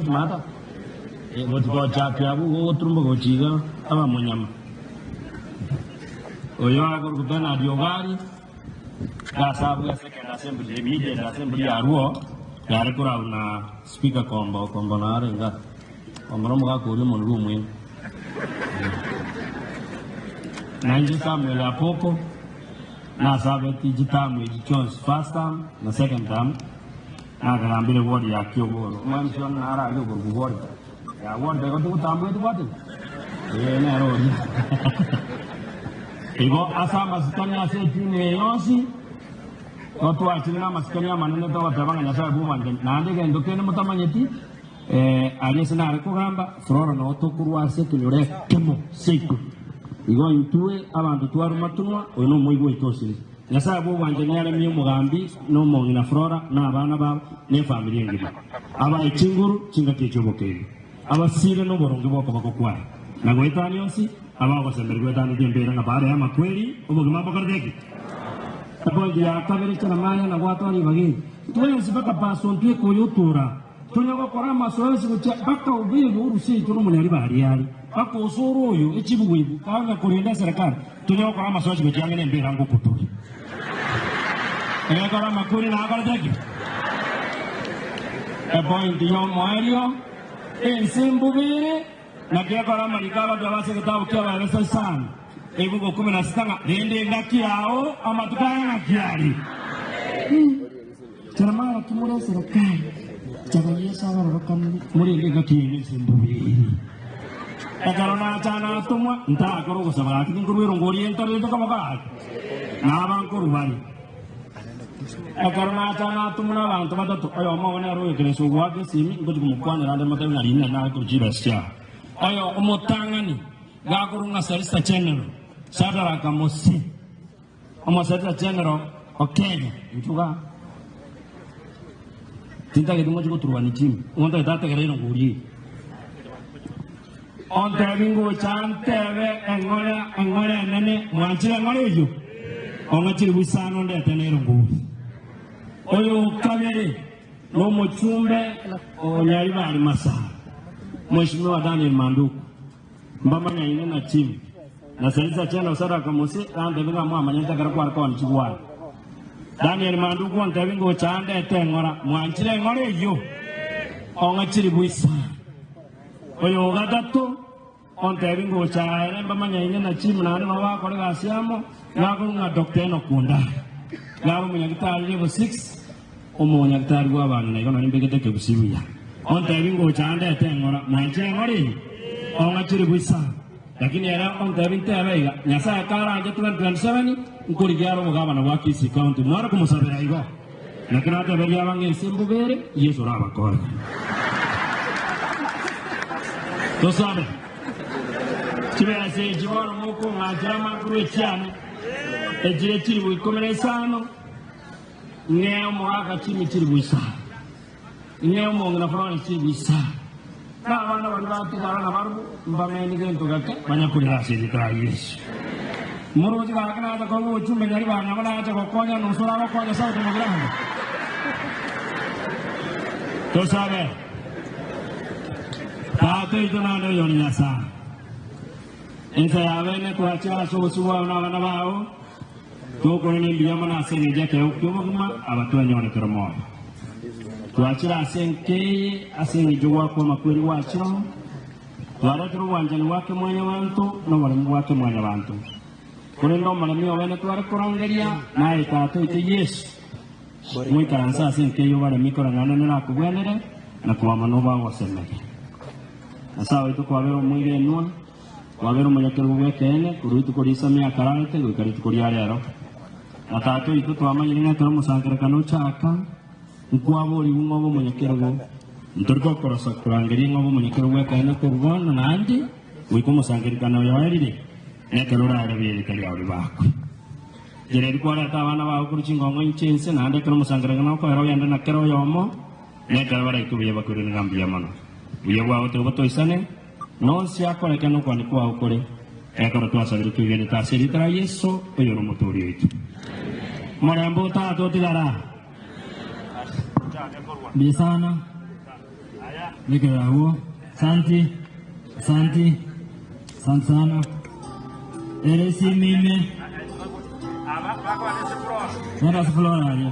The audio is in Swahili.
mata go chapya go trumbo go chiga aba munyama oyo agor kubena diogari ya sabu ya second assembly immediate assembly ya ruo ya rekura na speaker kombo na renga omro mga kuri mon rumu na nji Samuel Apoko na sabe tijitamu Jones first time na second time na karambile wodi ya kyogo man shon na ara yo go wodi ya wodi ko tu tamu itu wadi na rodi igo asa masikanya se tune yosi watu achina masikanya manene to watabanga nyasa bumanje na ndege ndokene mutamanyeti aliyesina arekugamba flora no tokurwa se tunyore kemo siku igo intue abantu twaru matunwa ono moigo itosi nyasa bumanje nyale mi mugambi no mongina flora na abana ba ne family ngima aba ikinguru kinga kechobokeri aba sire no borongo boko bakokwa na goitani yosi aba ko sembergo tani dembera na bare ama kweli obogima bakardeki tabondi ya kabere chana maya na watu ni bagi tuwe usibaka paso ntwe koyotura tunyaga kora masoezi kucha baka ubiri urusi tuno munyari bari yari baka usoro oyo echibuwibu kanga kurinda serikali tunyaga kora masoezi kucha ngene mbera ngo kutori kora makuri na akardeki bondi yo moelio ensimbubire na kia kora malikaba dawase kitabu kia baresa sana ebugo 16 rende ngaki yao amatukana na kiari Charamara kimura serikali chagaya sawa rokan muri ngaki ni simbubi agarona chana tumwa nta koro ko sabara kin kuru rongori entar itu kamaka na bang kuru bani agarona chana tumna bang tumata to ayo mo na ro ikre so wa ke simi ngoju mukwana rande mata na rina na ko jibasya ayo omotangani ga kuru ngasarista channel Sadara kamosi, omasarista general, okay, nchuga. Tinta ke dungo chuko turuani chim, unta idata kere no guri. Onte bingo chante ve engole nene mwanchira engole yo. Ongachiri busano nde atene no guri. Oyo kabere no mochumbe onyari bali masa. Mheshimiwa Daniel Manduku. Mbama nyaine na chim. Na sasa chana usara kamusi ande binga mwa nyanta karakwa kwa nchigwa Daniel Manduku ante bingo chande tengora mwanchire ngore yo ongachiri buisa oyo gatatu ante bingo chaire mbamanya ine na chimu na no wa kole gasiamo na ko nga doctor no kunda ngabo munyagitari level 6 omunyagitari gwa bana na ikono nimbegete ke busibuya ante bingo chande tengora mwanchire ngore ongachiri buisa lakini era on tabinte abega nyasa kara anje 2027 ngori gyaro mugaba na wakisi county mwara kumusabira igo nakina ta beri abange simbubere yeso raba kora to sabe tibe ase jiboro moko ngajira makuru cyane ejire kiri bukomere sano neo mwaka chimi kiri buisa neo mongna fara kiri buisa na wana watu karana baru mbameni gento gake banyak kulira sini Yesu muru jika kana ada ko chumbe nyari bana bana acha ko konya no sura ko konya sa to magrana to sabe ta to ito na do yoni nasa ensa yavene ko acha so suwa na bana bao to ko ni biya mana sene jake ko magma abatu nyone kromo tuachira asenke asenijua kwa makweli wacho twaraturu wanjani wake mwenye wantu na walimu wake mwenye wantu kulendo malami wene twarakurangeria naye tato ite Yesu mwikaransa asenke yo wale mikora ngana na kubwenere na kwa manoba wasemeke asawa itu kwa bero mwige nwa kwa bero mwenyekeru wekene kuruitu kulisa miya karante gukaritu kuliare aro na tato itu twamanyirina toro musankara kano chaka nkwabori ngobo munyekero ndorko korosa kurangeri ngobo munyekero wekana kurwana nandi wiko musangirikana yawarire nekerura arabiri kali awri bako jere rikwara ta bana ba kuru chingongo inchense nande kero musangirikana ko ero yanda nakero yomo nekero bara ikubiye bakuru ngambiya mano uye wa to isane non si akore kanu kwani kwa ukore ekoro to asabiri kugene ta seritra Yesu oyo no motori yetu marambo ta to tilara Bisana Mikira huo. Santi. Santi. Sansana. Eresi mimi. Nada se flora ya.